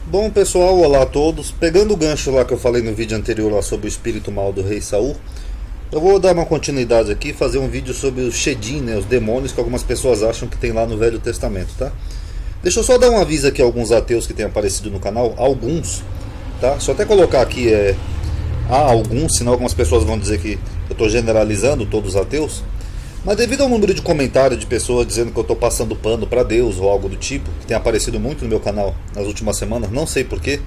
Bom pessoal, olá a todos. Pegando o gancho lá que eu falei no vídeo anterior lá sobre o espírito mal do rei Saul, eu vou dar uma continuidade aqui e fazer um vídeo sobre os Shedim, né, os demônios que algumas pessoas acham que tem lá no Velho Testamento, tá? Deixa eu só dar um aviso aqui a alguns ateus que têm aparecido no canal, alguns, tá? Deixa eu até colocar aqui, há alguns, senão algumas pessoas vão dizer que eu estou generalizando todos os ateus. Mas devido ao número de comentários de pessoas dizendo que eu estou passando pano para Deus ou algo do tipo, que tem aparecido muito no meu canal nas últimas semanas, não sei porquê,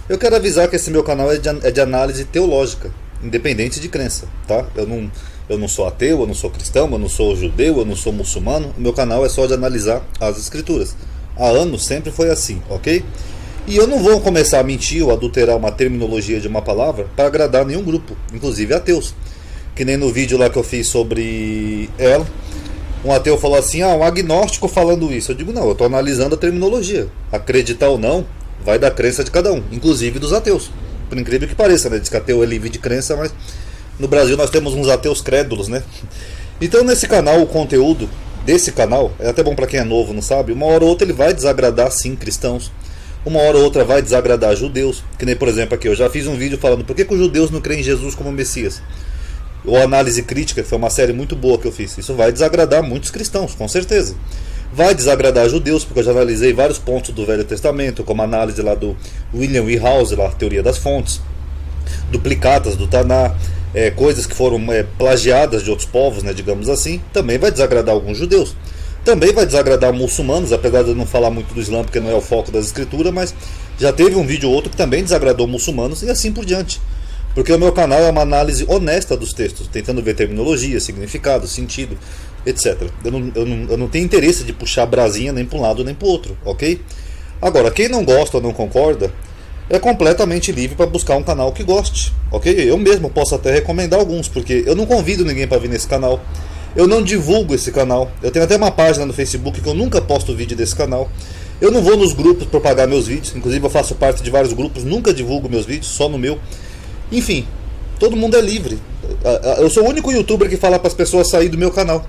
eu quero avisar que esse meu canal é de análise teológica, independente de crença, tá? Eu não sou ateu, eu não sou cristão, eu não sou judeu, eu não sou muçulmano, o meu canal é só de analisar as escrituras. Há anos sempre foi assim, ok? E eu não vou começar a mentir ou adulterar uma terminologia de uma palavra para agradar nenhum grupo, inclusive ateus. Que nem no vídeo lá que eu fiz sobre ela, um ateu falou assim, um agnóstico falando isso. Eu digo, não, eu estou analisando a terminologia. Acreditar ou não, vai da crença de cada um, inclusive dos ateus. Por incrível que pareça, né? Diz que ateu é livre de crença, mas no Brasil nós temos uns ateus crédulos, né? Então nesse canal, o conteúdo desse canal, é até bom para quem é novo, não sabe, uma hora ou outra ele vai desagradar sim cristãos, uma hora ou outra vai desagradar judeus, que nem por exemplo aqui, eu já fiz um vídeo falando por que os judeus não creem em Jesus como Messias. Ou Análise Crítica, que foi uma série muito boa que eu fiz. Isso vai desagradar muitos cristãos, com certeza. Vai desagradar judeus, porque eu já analisei vários pontos do Velho Testamento, como a análise lá do William Wehauser, lá, a teoria das fontes, duplicatas do Taná, coisas que foram plagiadas de outros povos, né, digamos assim. Também vai desagradar alguns judeus. Também vai desagradar muçulmanos, apesar de eu não falar muito do Islã, porque não é o foco das escrituras, mas já teve um vídeo ou outro que também desagradou muçulmanos, e assim por diante. Porque o meu canal é uma análise honesta dos textos, tentando ver terminologia, significado, sentido, etc. Eu não tenho interesse de puxar brasinha nem para um lado nem para o outro, ok? Agora, quem não gosta ou não concorda, é completamente livre para buscar um canal que goste, ok? Eu mesmo posso até recomendar alguns, porque eu não convido ninguém para vir nesse canal, eu não divulgo esse canal, eu tenho até uma página no Facebook que eu nunca posto vídeo desse canal, eu não vou nos grupos propagar meus vídeos, inclusive eu faço parte de vários grupos, nunca divulgo meus vídeos, só no meu. Enfim, todo mundo é livre. Eu sou o único youtuber que fala para as pessoas sair do meu canal,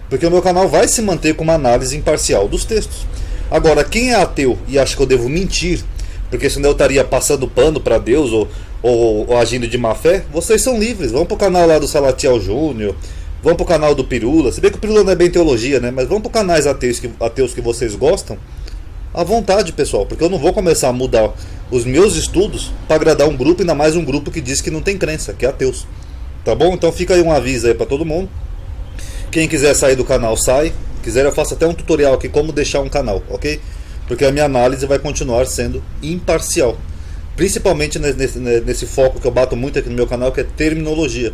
porque o meu canal vai se manter com uma análise imparcial dos textos. Agora, quem é ateu e acha que eu devo mentir, porque senão eu estaria passando pano para Deus ou agindo de má fé, vocês são livres. Vão para o canal lá do Salatiel Júnior, vão para o canal do Pirula. Se bem que o Pirula não é bem teologia, né? Mas vão para canais ateus que vocês gostam, à vontade, pessoal, porque eu não vou começar a mudar os meus estudos para agradar um grupo, ainda mais um grupo que diz que não tem crença, que é ateus. Tá bom? Então fica aí um aviso aí para todo mundo. Quem quiser sair do canal, sai. Quiser, eu faço até um tutorial aqui como deixar um canal, ok? Porque a minha análise vai continuar sendo imparcial. Principalmente nesse foco que eu bato muito aqui no meu canal, que é terminologia.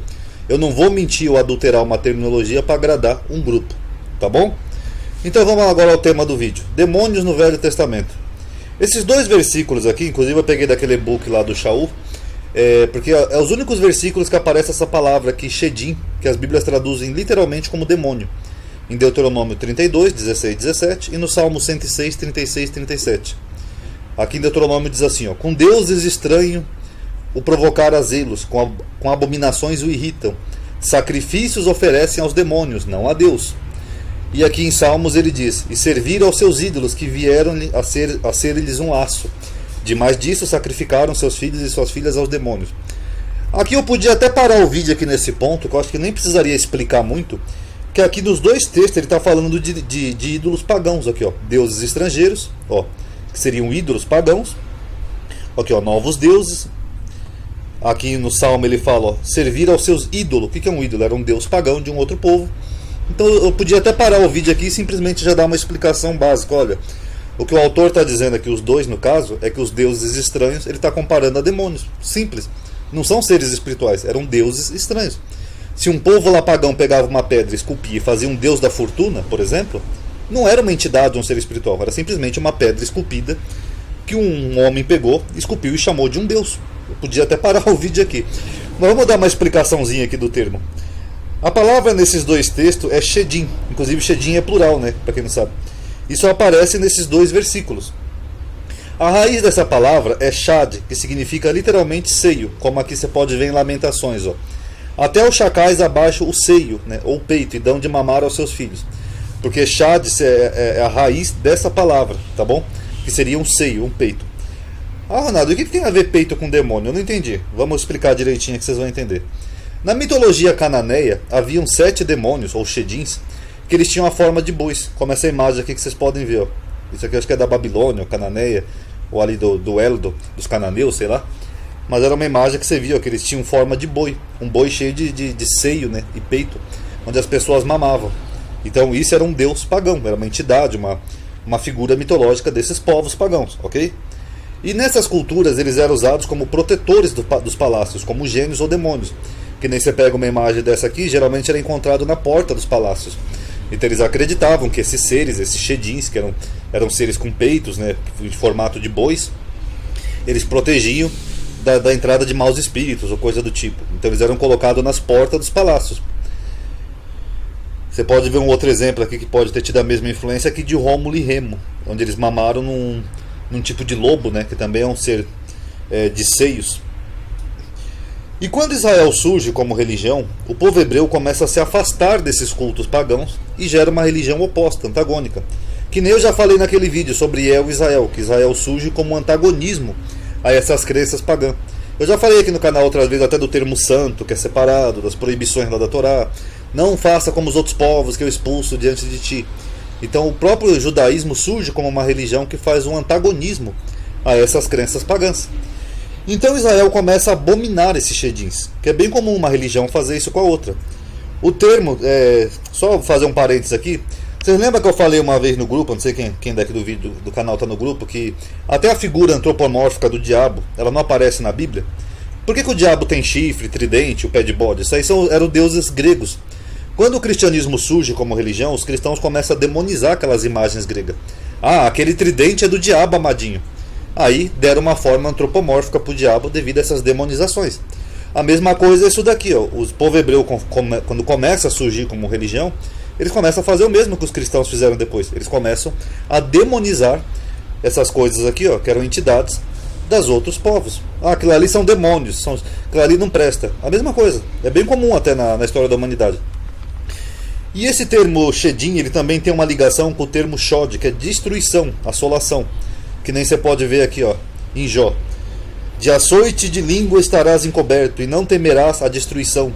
Eu não vou mentir ou adulterar uma terminologia para agradar um grupo. Tá bom? Então vamos agora ao tema do vídeo. Demônios no Velho Testamento. Esses dois versículos aqui, inclusive eu peguei daquele e-book lá do Shaul, porque é os únicos versículos que aparece essa palavra aqui, Shedim, que as Bíblias traduzem literalmente como demônio. Em Deuteronômio 32, 16, 17 e no Salmo 106, 36, 37. Aqui em Deuteronômio diz assim, com deuses estranhos o provocar a zelos, com abominações o irritam. Sacrifícios oferecem aos demônios, não a Deus. E aqui em Salmos ele diz, e servir aos seus ídolos que vieram a ser-lhes um laço. Demais disso sacrificaram seus filhos e suas filhas aos demônios. Aqui eu podia até parar o vídeo aqui nesse ponto, que eu acho que nem precisaria explicar muito, que aqui nos dois textos ele está falando de ídolos pagãos, aqui, deuses estrangeiros, que seriam ídolos pagãos, aqui, novos deuses. Aqui no Salmo ele fala, servir aos seus ídolos. O que é um ídolo? Era um deus pagão de um outro povo. Então eu podia até parar o vídeo aqui e simplesmente já dar uma explicação básica. Olha, o que o autor está dizendo aqui, os dois no caso, é que os deuses estranhos ele está comparando a demônios. Simples. Não são seres espirituais, eram deuses estranhos. Se um povo lá pagão pegava uma pedra, esculpia e fazia um deus da fortuna, por exemplo, não era uma entidade, um ser espiritual, era simplesmente uma pedra esculpida que um homem pegou, esculpiu e chamou de um deus. Eu podia até parar o vídeo aqui. Mas vamos dar uma explicaçãozinha aqui do termo. A palavra nesses dois textos é Shedim, inclusive Shedim é plural, né, para quem não sabe. Isso aparece nesses dois versículos. A raiz dessa palavra é Shad, que significa literalmente seio, como aqui você pode ver em Lamentações. Até os chacais abaixam o seio, né, ou peito, e dão de mamar aos seus filhos. Porque Shad é a raiz dessa palavra, tá bom? Que seria um seio, um peito. Ah, Ronaldo, e o que tem a ver peito com demônio? Eu não entendi. Vamos explicar direitinho que vocês vão entender. Na mitologia cananeia, haviam 7 demônios, ou shedins, que eles tinham a forma de bois, como essa imagem aqui que vocês podem ver. Ó. Isso aqui eu acho que é da Babilônia, ou Cananeia, ou ali do Eldo, dos cananeus, sei lá. Mas era uma imagem que você viu, que eles tinham forma de boi, um boi cheio de seio, né, e peito, onde as pessoas mamavam. Então isso era um deus pagão, era uma entidade, uma figura mitológica desses povos pagãos, ok? E nessas culturas eles eram usados como protetores dos palácios, como gênios ou demônios. Que nem você pega uma imagem dessa aqui, geralmente era encontrado na porta dos palácios. Então eles acreditavam que esses seres, esses shedins, que eram seres com peitos, né, em formato de bois, eles protegiam da entrada de maus espíritos ou coisa do tipo. Então eles eram colocados nas portas dos palácios. Você pode ver um outro exemplo aqui que pode ter tido a mesma influência aqui de Rômulo e Remo, onde eles mamaram num tipo de lobo, né, que também é um ser de seios. E quando Israel surge como religião, o povo hebreu começa a se afastar desses cultos pagãos e gera uma religião oposta, antagônica. Que nem eu já falei naquele vídeo sobre El e Israel, que Israel surge como um antagonismo a essas crenças pagãs. Eu já falei aqui no canal outras vezes até do termo santo, que é separado, das proibições lá da Torá. Não faça como os outros povos que eu expulso diante de ti. Então o próprio judaísmo surge como uma religião que faz um antagonismo a essas crenças pagãs. Então Israel começa a abominar esses shedins, que é bem comum uma religião fazer isso com a outra. O termo, só fazer um parênteses aqui, vocês lembram que eu falei uma vez no grupo, não sei quem daqui do vídeo do canal está no grupo, que até a figura antropomórfica do diabo, ela não aparece na Bíblia? Por que o diabo tem chifre, tridente, o pé de bode? Isso aí eram deuses gregos. Quando o cristianismo surge como religião, os cristãos começam a demonizar aquelas imagens gregas. Ah, aquele tridente é do diabo, amadinho. Aí deram uma forma antropomórfica para o diabo devido a essas demonizações. A mesma coisa é isso daqui. Ó. O povo hebreu, quando começa a surgir como religião, eles começam a fazer o mesmo que os cristãos fizeram depois. Eles começam a demonizar essas coisas aqui, ó, que eram entidades das outros povos. Ah, aquilo ali são demônios, aquilo ali não presta. A mesma coisa. É bem comum até na história da humanidade. E esse termo shedim, ele também tem uma ligação com o termo shod, que é destruição, assolação. Que nem você pode ver aqui, ó, em Jó. De açoite de língua estarás encoberto, e não temerás a destruição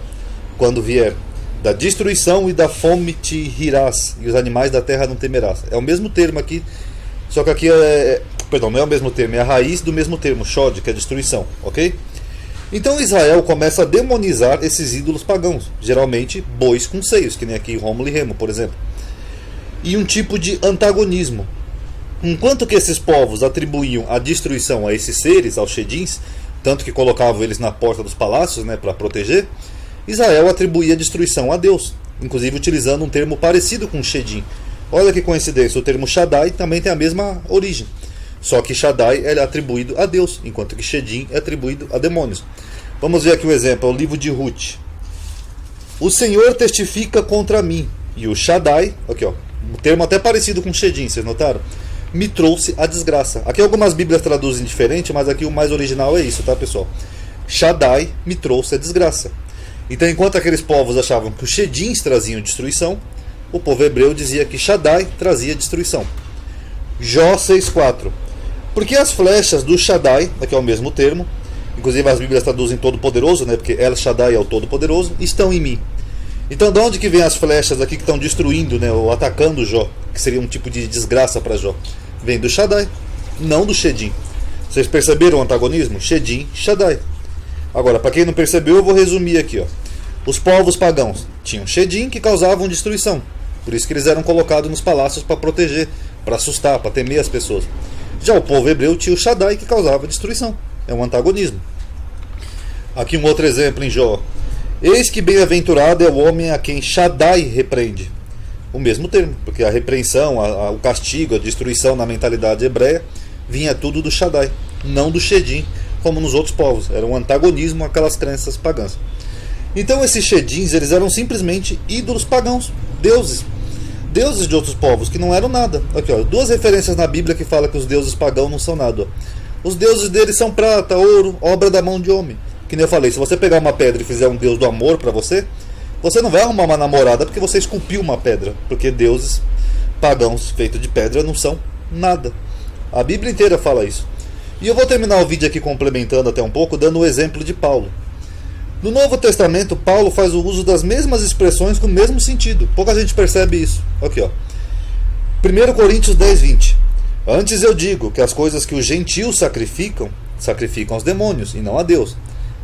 quando vier. Da destruição e da fome te rirás, e os animais da terra não temerás. É o mesmo termo aqui, só que aqui não é o mesmo termo, é a raiz do mesmo termo, shod, que é destruição, ok? Então Israel começa a demonizar esses ídolos pagãos, geralmente bois com seios, que nem aqui Rômulo e Remo, por exemplo. E um tipo de antagonismo. Enquanto que esses povos atribuíam a destruição a esses seres, aos shedins, tanto que colocavam eles na porta dos palácios, né, para proteger, Israel atribuía a destruição a Deus, inclusive utilizando um termo parecido com shedim. Olha que coincidência, o termo Shaddai também tem a mesma origem, só que Shaddai é atribuído a Deus, enquanto que shedim é atribuído a demônios. Vamos ver aqui o exemplo, é o livro de Ruth. O Senhor testifica contra mim, e o Shaddai, aqui ó, um termo até parecido com shedim, vocês notaram? Me trouxe a desgraça. Aqui algumas bíblias traduzem diferente, mas aqui o mais original é isso, tá, pessoal? Shaddai me trouxe a desgraça. Então, enquanto aqueles povos achavam que os shedins traziam destruição, o povo hebreu dizia que Shaddai trazia destruição. Jó 6,4. Porque as flechas do Shaddai, aqui é o mesmo termo, inclusive as bíblias traduzem todo-poderoso, né, porque El Shaddai é o todo-poderoso, estão em mim. Então, de onde que vem as flechas aqui que estão destruindo, né, ou atacando Jó, que seria um tipo de desgraça para Jó? Vem do Shaddai, não do shedim. Vocês perceberam o antagonismo? Shedim, Shaddai. Agora, para quem não percebeu, eu vou resumir aqui. Ó. Os povos pagãos tinham shedim que causavam destruição. Por isso que eles eram colocados nos palácios para proteger, para assustar, para temer as pessoas. Já o povo hebreu tinha o Shaddai que causava destruição. É um antagonismo. Aqui um outro exemplo em Jó. Eis que bem-aventurado é o homem a quem Shaddai repreende. O mesmo termo, porque a repreensão, o castigo, a destruição na mentalidade hebreia vinha tudo do Shaddai, não do shedim, como nos outros povos. Era um antagonismo àquelas crenças pagãs. Então esses shedins, eles eram simplesmente ídolos pagãos, deuses de outros povos, que não eram nada. Aqui, ó, 2 referências na Bíblia que falam que os deuses pagãos não são nada. Ó. Os deuses deles são prata, ouro, obra da mão de homem. Que nem eu falei, se você pegar uma pedra e fizer um deus do amor para você não vai arrumar uma namorada porque você esculpiu uma pedra, porque deuses pagãos feitos de pedra não são nada. A Bíblia inteira fala isso. E eu vou terminar o vídeo aqui complementando até um pouco, dando o exemplo de Paulo. No Novo Testamento, Paulo faz o uso das mesmas expressões com o mesmo sentido. Pouca gente percebe isso. Aqui, ó. 1 Coríntios 10, 20. Antes eu digo que as coisas que os gentios sacrificam aos demônios e não a Deus.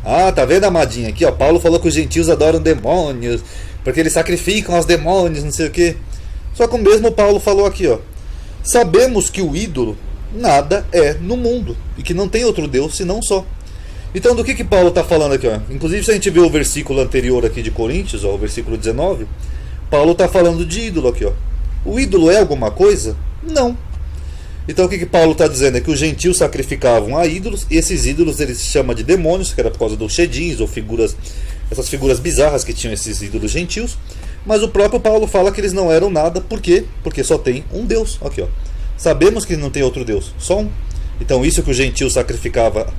Ah, tá vendo, amadinha? Aqui, ó, Paulo falou que os gentios adoram demônios, porque eles sacrificam aos demônios, não sei o que. Só que o mesmo Paulo falou aqui, ó. Sabemos que o ídolo nada é no mundo e que não tem outro Deus senão só. Então, do que Paulo está falando aqui? Ó? Inclusive, se a gente ver o versículo anterior aqui de Coríntios, ó, o versículo 19, Paulo está falando de ídolo aqui. Ó. O ídolo é alguma coisa? Não. Então, o que Paulo está dizendo é que os gentios sacrificavam a ídolos, e esses ídolos ele se chama de demônios, que era por causa dos shedins, ou figuras, essas figuras bizarras que tinham esses ídolos gentios. Mas o próprio Paulo fala que eles não eram nada. Por quê? Porque só tem um Deus. Aqui, ó. Sabemos que não tem outro Deus, só um. Então, isso que o gentio sacrificava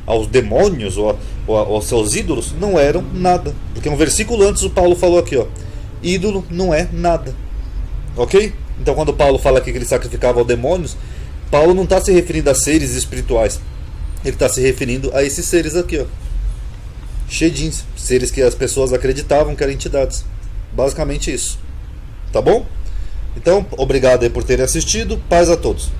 aos demônios ou aos seus ídolos não eram nada, porque um versículo antes o Paulo falou aqui, ó, ídolo não é nada, ok? Então quando Paulo fala aqui que ele sacrificava aos demônios, Paulo não está se referindo a seres espirituais, ele está se referindo a esses seres aqui, ó, shedins, seres que as pessoas acreditavam que eram entidades, basicamente isso, tá bom? Então obrigado aí por terem assistido, paz a todos.